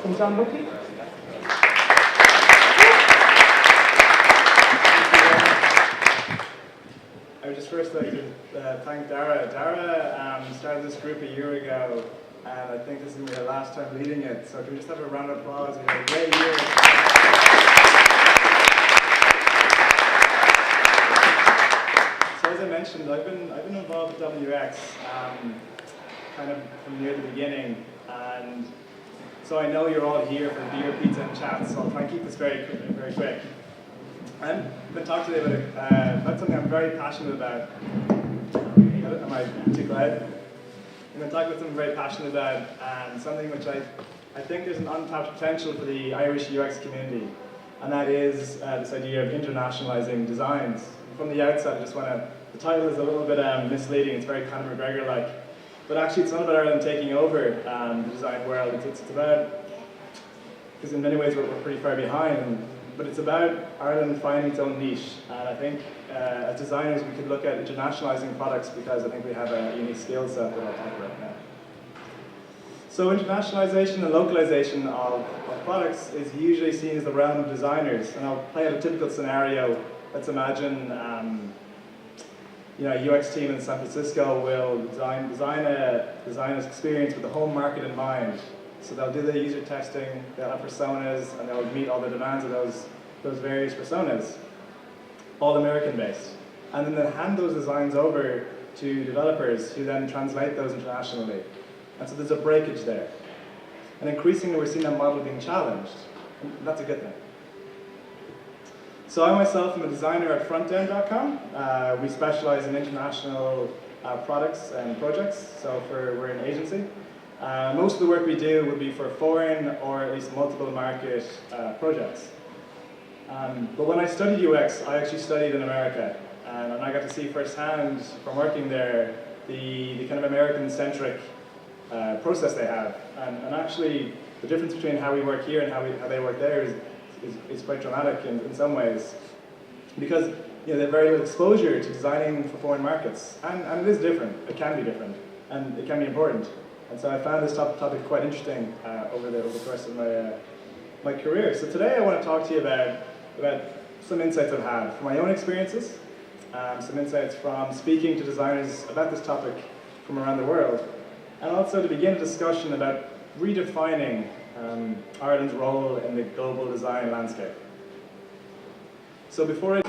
from John Buckley. I would just first like to thank Dara. Dara started this group a year ago, and I think this is going to be her last time leading it. So can we just have a round of applause? We had a great year. So as I mentioned, I've been involved with DublinUX kind of from near the beginning, and so I know you're all here for beer, pizza, and chat. So I'll try and keep this very quick. I'm going to talk today about something I'm very passionate about. Am I too quiet? I'm going to talk about something I'm very passionate about, and something which I think there's an untapped potential for the Irish UX community, and that is this idea of internationalizing designs. From the outset, I just want to, the title is a little bit misleading, it's very Conor McGregor-like, but actually it's not about Ireland taking over the design world, it's about, because in many ways we're pretty far behind, but it's about Ireland finding its own niche. And I think as designers we could look at internationalizing products because I think we have a unique skill set that I'll talk about now. So internationalization and localization of products is usually seen as the realm of designers. And I'll play out a typical scenario. Let's imagine a UX team in San Francisco will design an experience with the home market in mind. So they'll do the user testing, they'll have personas, and they'll meet all the demands of those various personas, all American-based. And then they'll hand those designs over to developers who then translate those internationally. And so there's a breakage there. And increasingly we're seeing that model being challenged. And that's a good thing. So I myself am a designer at Frontend.com. We specialize in international products and projects, so we're an agency. Most of the work we do would be for foreign or at least multiple market projects. But when I studied UX, I actually studied in America, and I got to see firsthand from working there the kind of American-centric process they have. And actually, the difference between how we work here and how they work there is quite dramatic in some ways, because they have very little exposure to designing for foreign markets, and it is different. It can be different, and it can be important. And so I found this topic quite interesting over the course of my career. So today I want to talk to you about some insights I've had from my own experiences, some insights from speaking to designers about this topic from around the world, and also to begin a discussion about redefining Ireland's role in the global design landscape. So before I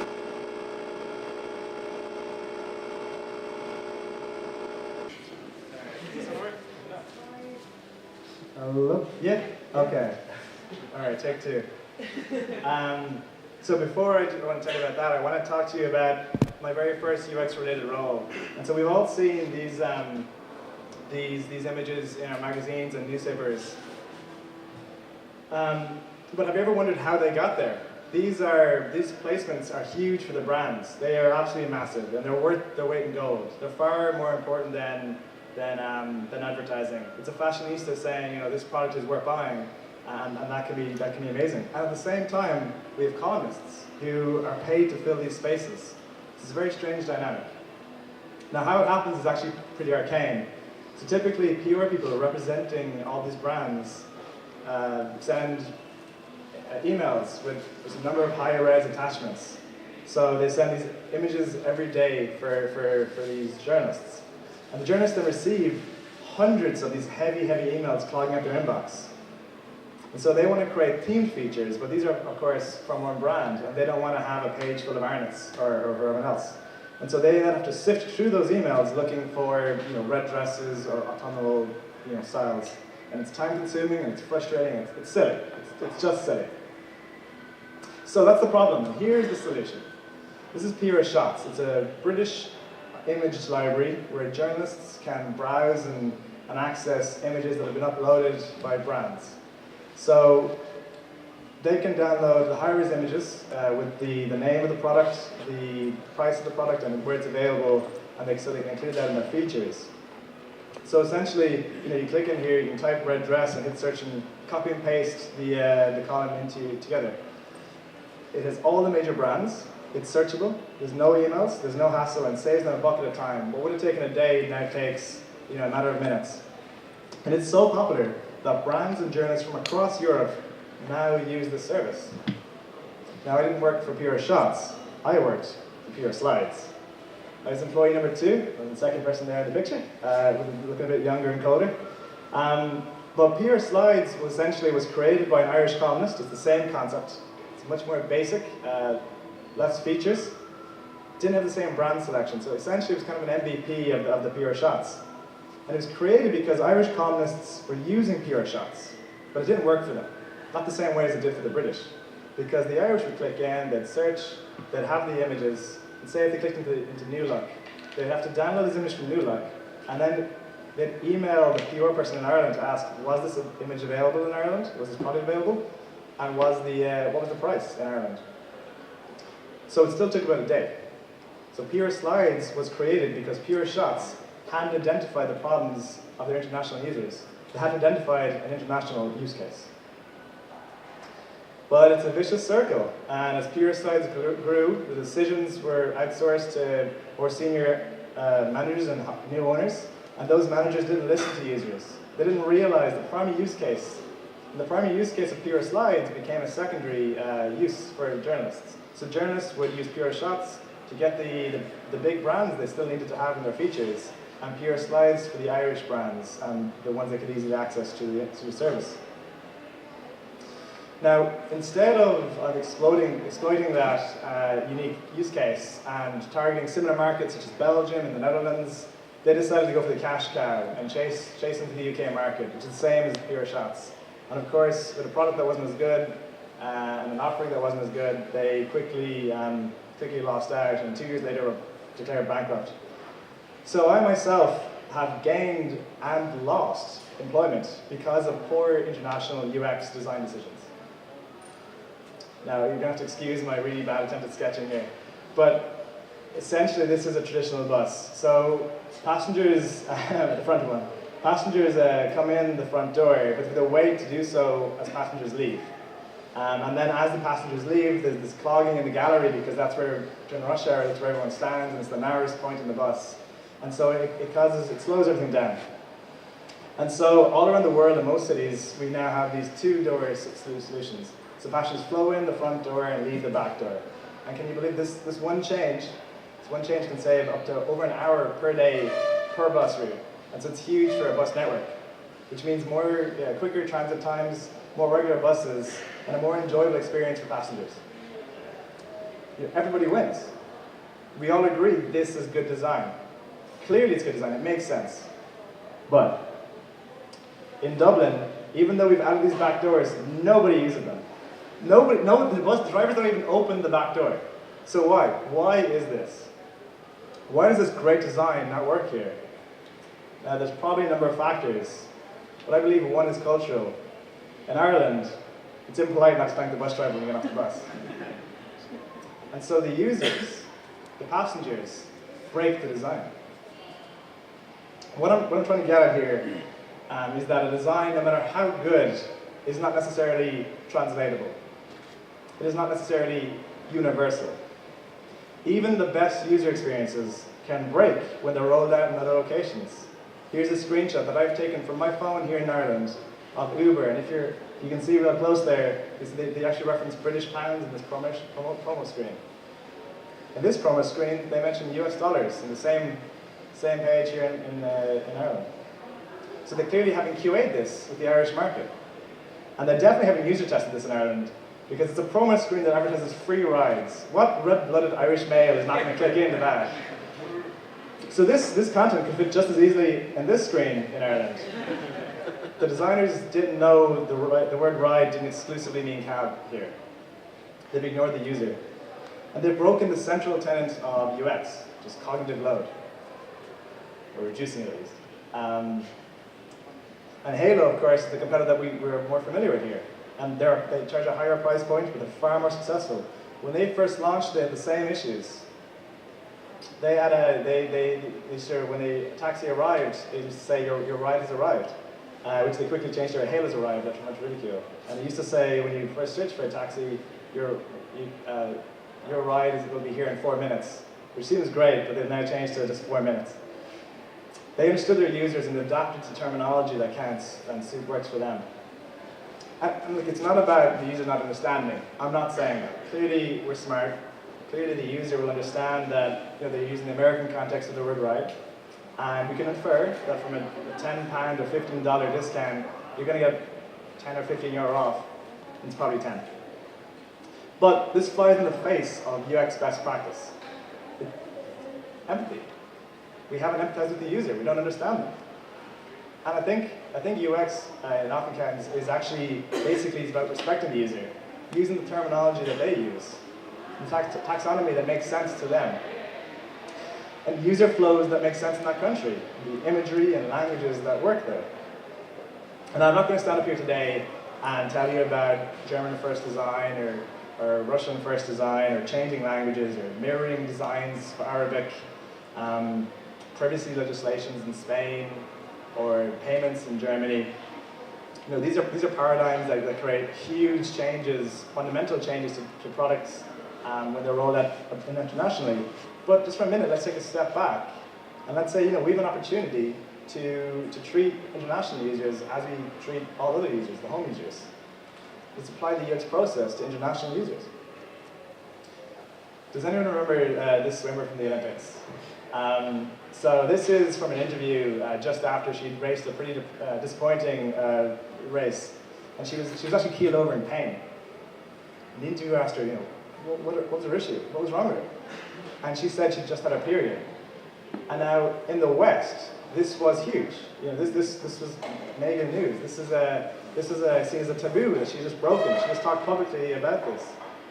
Hello? Yeah? Okay. All right, take two. So before I want to tell you about that, I want to talk to you about my very first UX-related role. And so we've all seen these images in our magazines and newspapers. But have you ever wondered how they got there? These placements are huge for the brands. They are absolutely massive, and they're worth their weight in gold. They're far more important than advertising. It's a fashionista saying, this product is worth buying, and that can be amazing. And at the same time, we have columnists who are paid to fill these spaces. It's a very strange dynamic. Now, how it happens is actually pretty arcane. So typically, PR people representing all these brands send emails with a number of higher res attachments. So they send these images every day for these journalists. And the journalists then receive hundreds of these heavy emails clogging up their inbox. And so they want to create themed features, but these are, of course, from one brand, and they don't want to have a page full of Arnott's or whoever else. And so they then have to sift through those emails looking for red dresses or autumnal styles. And it's time-consuming, and it's frustrating, it's silly. It's just silly. So that's the problem, and here's the solution. This is PR Shots. It's a British image library where journalists can browse and access images that have been uploaded by brands. So they can download the high-res images with the name of the product, the price of the product, and where it's available, and so they can include that in their features. So essentially, you click in here, you can type red dress and hit search and copy and paste the column together. It has all the major brands. It's searchable. There's no emails. There's no hassle, and saves them a bucket of time. What would have taken a day now takes a matter of minutes. And it's so popular that brands and journalists from across Europe now use this service. Now, I didn't work for Pure Shots. I worked for Pure Slides. I was employee number 2, I'm the second person there in the picture, looking a bit younger and colder. But Pure Slides was created by an Irish columnist. It's the same concept. It's much more basic, less features. Didn't have the same brand selection, so essentially it was kind of an MVP of the Pure Shots. And it was created because Irish columnists were using Pure Shots, but it didn't work for them. Not the same way as it did for the British. Because the Irish would click in, they'd search, they'd have the images, and say if they clicked into New Look, they'd have to download this image from New Look, and then they'd email the PR person in Ireland to ask, was this image available in Ireland? Was this product available? And what was the price in Ireland? So it still took about a day. So Pure Slides was created because Pure Shots hadn't identified the problems of their international users. They hadn't identified an international use case. But it's a vicious circle, and as Pure Slides grew, the decisions were outsourced to more senior managers and new owners, and those managers didn't listen to users. They didn't realize the primary use case. And the primary use case of Pure Slides became a secondary use for journalists. So journalists would use Pure Shots to get the big brands they still needed to have in their features, and Pure Slides for the Irish brands and the ones they could easily access to the service. Now, instead of exploiting that unique use case and targeting similar markets such as Belgium and the Netherlands, they decided to go for the cash cow and chase into the UK market, which is the same as Pure Shots. And of course, with a product that wasn't as good and an offering that wasn't as good, they quickly lost out, and 2 years later were declared bankrupt. So I myself have gained and lost employment because of poor international UX design decisions. Now, you're going to have to excuse my really bad attempt at sketching here. But essentially, this is a traditional bus. So passengers, the front one, passengers come in the front door, but they wait to do so as passengers leave. And then as the passengers leave, there's this clogging in the gallery because that's where, during rush hour, that's where everyone stands, and it's the narrowest point in the bus. And so it slows everything down. And so all around the world, in most cities, we now have these two-door solutions. So passengers flow in the front door and leave the back door. And can you believe this one change? This one change can save up to over an hour per day per bus route. And so it's huge for a bus network, which means quicker transit times, more regular buses, and a more enjoyable experience for passengers. Everybody wins. We all agree this is good design. Clearly it's good design, it makes sense. But in Dublin, even though we've added these back doors, nobody uses them. The bus drivers don't even open the back door. So why? Why is this? Why does this great design not work here? There's probably a number of factors, but I believe one is cultural. In Ireland, it's impolite not to thank the bus driver when you get off the bus. And so the users, the passengers, break the design. What I'm trying to get at here is that a design, no matter how good, is not necessarily translatable. It is not necessarily universal. Even the best user experiences can break when they're rolled out in other locations. Here's a screenshot that I've taken from my phone here in Ireland of Uber, and if you can see real close there, they actually reference British pounds in this promo screen. In this promo screen, they mention US dollars in the same page here in Ireland. So they clearly haven't QA'd this with the Irish market. And they definitely haven't user tested this in Ireland, because it's a promo screen that advertises free rides. What red-blooded Irish male is not going to click into that? So this content could fit just as easily in this screen in Ireland. The designers didn't know the word ride didn't exclusively mean cab here. They've ignored the user. And they've broken the central tenet of UX, which is cognitive load, or reducing it at least. And Halo, of course, is the competitor that we're more familiar with here. And they charge a higher price point, but they're far more successful. When they first launched, they had the same issues. They had when a taxi arrived, they used to say, your ride has arrived, which they quickly changed to Halo's arrived after much ridicule. And they used to say, when you first search for a taxi, your ride will be here in 4 minutes, which seems great, but they've now changed to just 4 minutes. They understood their users and adapted to terminology that counts and works for them. And look, it's not about the user not understanding. I'm not saying that. Clearly, we're smart. Clearly, the user will understand that they're using the American context of the word right. And we can infer that from a £10 or $15 discount, you're going to get 10 or 15 euro off. And it's probably 10. But this flies in the face of UX best practice. Empathy. We haven't empathized with the user. We don't understand them. And I think UX in Afrikaans is actually basically about respecting the user, using the terminology that they use, in fact, taxonomy that makes sense to them, and user flows that make sense in that country, the imagery and languages that work there. And I'm not going to stand up here today and tell you about German first design or Russian first design or changing languages or mirroring designs for Arabic, privacy legislations in Spain, or payments in Germany. These are paradigms that create huge changes, fundamental changes to products when they're rolled out internationally. But just for a minute, let's take a step back, and let's say we have an opportunity to treat international users as we treat all other users, the home users. Let's apply the UX process to international users. Does anyone remember this swimmer from the Olympics? So this is from an interview just after she'd raced a pretty disappointing race, and she was actually keeled over in pain. And the interviewer asked her, what was her issue? What was wrong with her? And she said she'd just had her period. And now in the West, this was huge. This was mega news. This is seen as a taboo that she's just broken. She just talked publicly about this,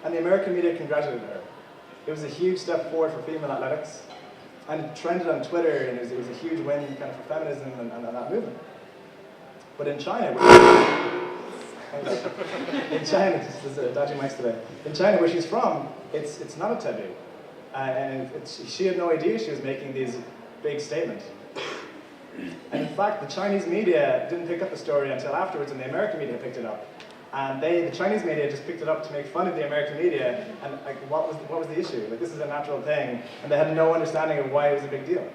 and the American media congratulated her. It was a huge step forward for female athletics. And it trended on Twitter, and it was a huge win kind of for feminism and that movement. But in China, in China, where she's from, it's not a taboo. And she had no idea she was making these big statements. And in fact, the Chinese media didn't pick up the story until afterwards, and the American media picked it up. And the Chinese media just picked it up to make fun of the American media, and what was the issue? This is a natural thing, and they had no understanding of why it was a big deal.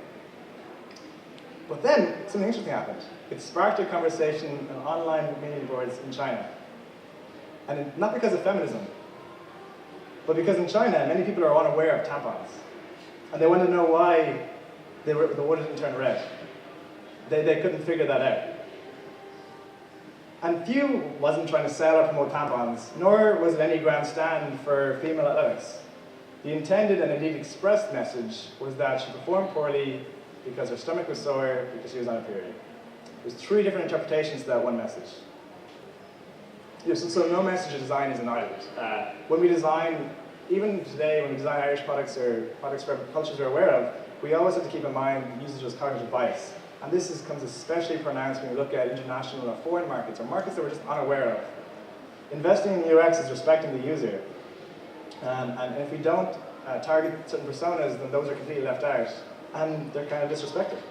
But then, something interesting happened. It sparked a conversation on online community boards in China. And not because of feminism, but because in China, many people are unaware of tampons. And they want to know why the water didn't turn red. They couldn't figure that out. And Few wasn't trying to sell or promote tampons, nor was it any grandstand for female athletics. The intended and indeed expressed message was that she performed poorly because her stomach was sore because she was on a period. There's 3 different interpretations to that one message. So no message of design is an island. When we design, even today, when we design Irish products or products for cultures we're aware of, we always have to keep in mind usage as cognitive bias. And this comes especially pronounced when we look at international or foreign markets, or markets that we're just unaware of. Investing in UX is respecting the user. And if we don't target certain personas, then those are completely left out, and they're kind of disrespected.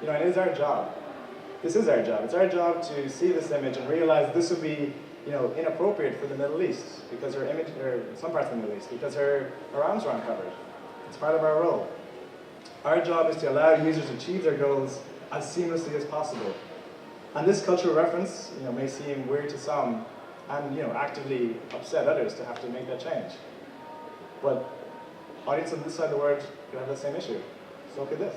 And it is our job. This is our job. It's our job to see this image and realize this would be inappropriate for the Middle East, because her image, or some parts of the Middle East, because her arms are uncovered. It's part of our role. Our job is to allow users to achieve their goals as seamlessly as possible. And this cultural reference, may seem weird to some, and actively upset others to have to make that change. But audience on this side of the world could have the same issue. So could this.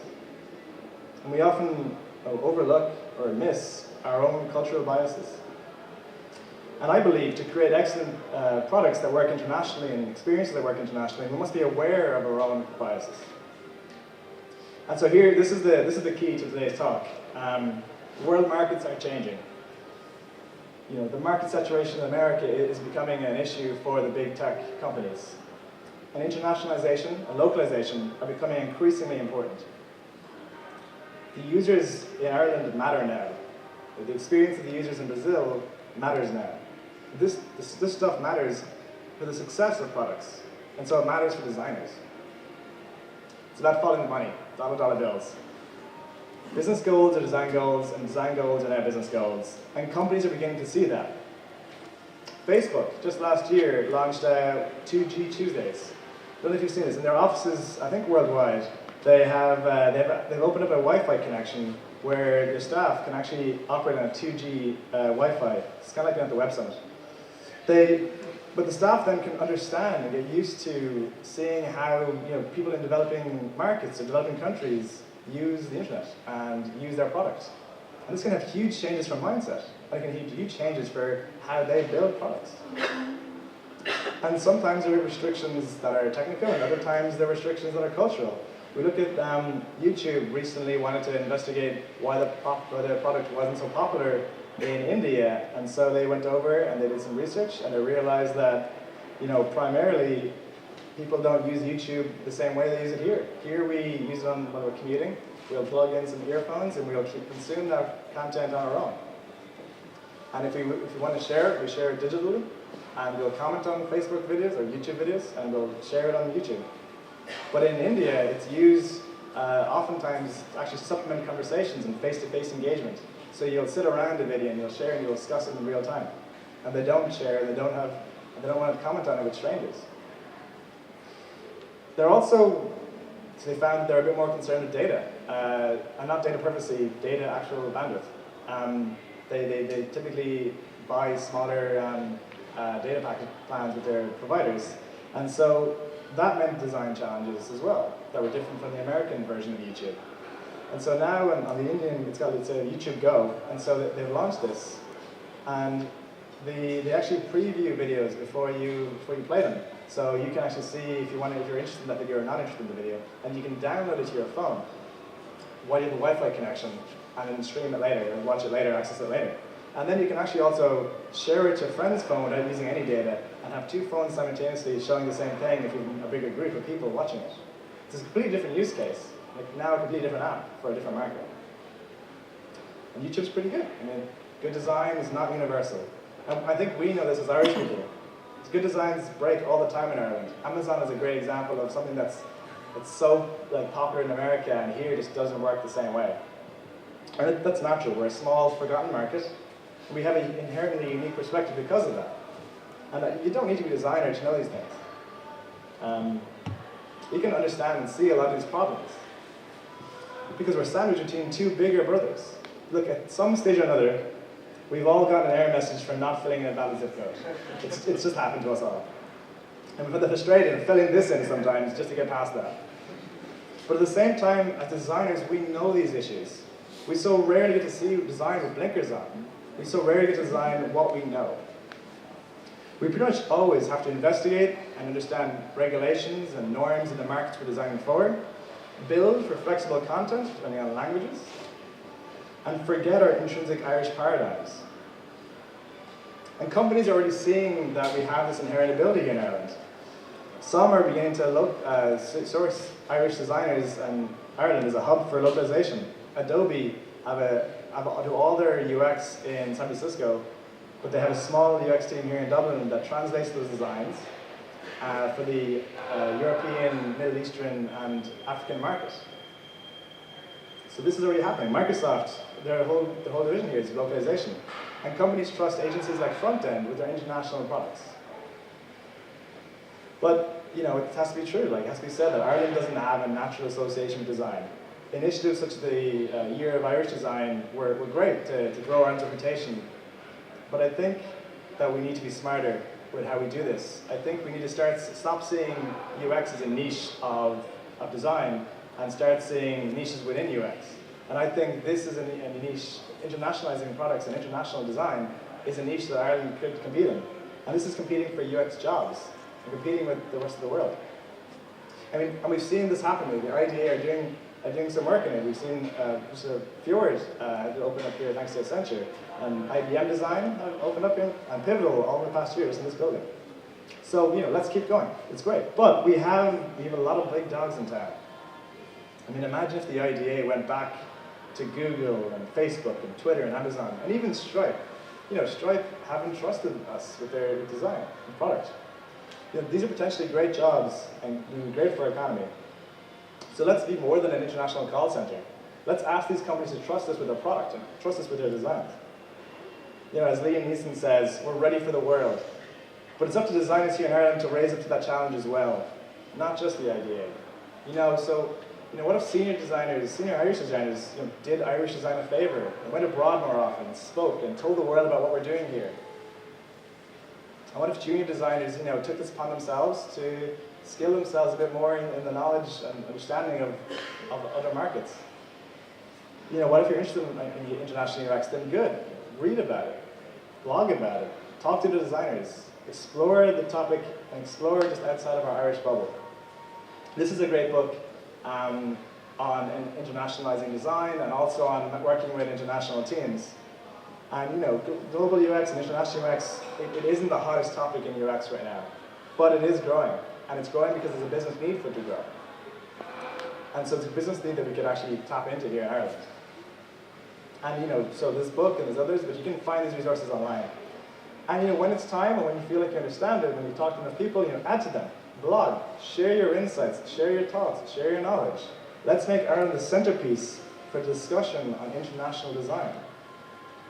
And we often overlook or miss our own cultural biases. And I believe to create excellent products that work internationally and experiences that work internationally, we must be aware of our own biases. And so here, this is the key to today's talk. World markets are changing. The market saturation in America is becoming an issue for the big tech companies. And internationalization and localization are becoming increasingly important. The users in Ireland matter now. The experience of the users in Brazil matters now. This stuff matters for the success of products, and so it matters for designers. It's about following the money, dollar bills. Business goals are design goals, and design goals are now business goals, and companies are beginning to see that. Facebook, just last year, launched 2G Tuesdays. I don't know if you've seen this. In their offices, I think worldwide, They've opened up a Wi-Fi connection where their staff can actually operate on a 2G Wi-Fi. It's kind of like being at the web summit. But the staff then can understand and get used to seeing how people in developing markets or developing countries use the internet and use their products. And this can have huge changes from mindset. And it can have huge changes for how they build products. And sometimes there are restrictions that are technical, and other times there are restrictions that are cultural. We look at YouTube recently wanted to investigate why the product wasn't so popular in India, and so they went over and they did some research, and they realized that, primarily people don't use YouTube the same way they use it here. Here we use it when we're commuting. We'll plug in some earphones and we'll consume that content on our own. And if we want to share it, we share it digitally, and we'll comment on Facebook videos or YouTube videos, and we'll share it on YouTube. But in India, it's used oftentimes to actually supplement conversations and face-to-face engagement. So you'll sit around a video and you'll share and you'll discuss it in real time. And they don't share, and they don't want to comment on it with strangers. They found they're a bit more concerned with data, and not data privacy, data actual bandwidth. They typically buy smaller data packet plans with their providers, and so that meant design challenges as well that were different from the American version of YouTube. And so now on the Indian, it's a YouTube Go, and so they've launched this, and they actually preview videos before you play them. So you can actually see if you're interested in that video or not interested in the video, and you can download it to your phone while you have a Wi-Fi connection, and then stream it later, or watch it later, access it later. And then you can actually also share it to a friend's phone without using any data, and have two phones simultaneously showing the same thing if you have a bigger group of people watching it. It's a completely different use case. Like now a completely different app for a different market. And YouTube's pretty good. I mean, good design is not universal. And I think we know this as Irish people. Good designs break all the time in Ireland. Amazon is a great example of something that's so popular in America, and here just doesn't work the same way. And that's natural. We're a small, forgotten market. And we have an inherently unique perspective because of that. And you don't need to be a designer to know these things. You can understand and see a lot of these problems because we're sandwiched between two bigger brothers. Look, at some stage or another, we've all gotten an error message for not filling in a valid zip code. It's just happened to us all. And we've had the frustration of filling this in sometimes just to get past that. But at the same time, as designers, we know these issues. We so rarely get to see design with blinkers on. We so rarely get to design what we know. We pretty much always have to investigate and understand regulations and norms in the markets we're designing for, build for flexible content, depending on languages, and forget our intrinsic Irish paradigms. And companies are already seeing that we have this inherent ability in Ireland. Some are beginning to source Irish designers, and Ireland is a hub for localization. Adobe do all their UX in San Francisco, but they have a small UX team here in Dublin that translates those designs for the European, Middle Eastern, and African market. So this is already happening. Microsoft, the whole division here is localization. And companies trust agencies like Frontend with their international products. But, it has to be true. It has to be said that Ireland doesn't have a natural association with design. Initiatives such as the Year of Irish Design were great to grow our interpretation. But I think that we need to be smarter with how we do this. I think we need to stop seeing UX as a niche of design and start seeing niches within UX. And I think this is a niche. Internationalizing products and international design is a niche that Ireland could compete in. And this is competing for UX jobs and competing with the rest of the world. And we've seen this happen. The IDA are doing some work in it. We've seen Fjord open up here thanks to Accenture, and IBM Design opened up here, and Pivotal all in the past years in this building. So let's keep going. It's great, but we have a lot of big dogs in town. I mean, imagine if the IDA went back to Google and Facebook and Twitter and Amazon and even Stripe. Stripe haven't trusted us with their design and product. These are potentially great jobs and great for our economy. So let's be more than an international call center. Let's ask these companies to trust us with their product and trust us with their designs. As Liam Neeson says, we're ready for the world. But it's up to designers here in Ireland to raise up to that challenge as well, not just the IDA. So what if senior Irish designers, did Irish design a favor and went abroad more often, and spoke and told the world about what we're doing here? And what if junior designers, took this upon themselves to skill themselves a bit more in the knowledge and understanding of other markets? What if you're interested in international UX? Then good. Read about it, blog about it, talk to the designers, explore the topic, and explore just outside of our Irish bubble. This is a great book on internationalizing design and also on working with international teams. And global UX and international UX, it isn't the hottest topic in UX right now, but it is growing. And it's growing because there's a business need for it to grow. And so it's a business need that we could actually tap into here in Ireland. And so this book and there's others, but you can find these resources online. And when it's time and when you feel like you understand it, when you talk to enough people, add to them. Blog, share your insights, share your thoughts, share your knowledge. Let's make Ireland the centerpiece for discussion on international design.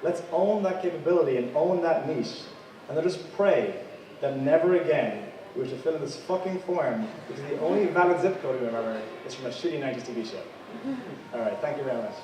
Let's own that capability and own that niche. And let us pray that never again we have to fill in this fucking form because the only valid zip code we remember is from a shitty 90s TV show. All right, thank you very much.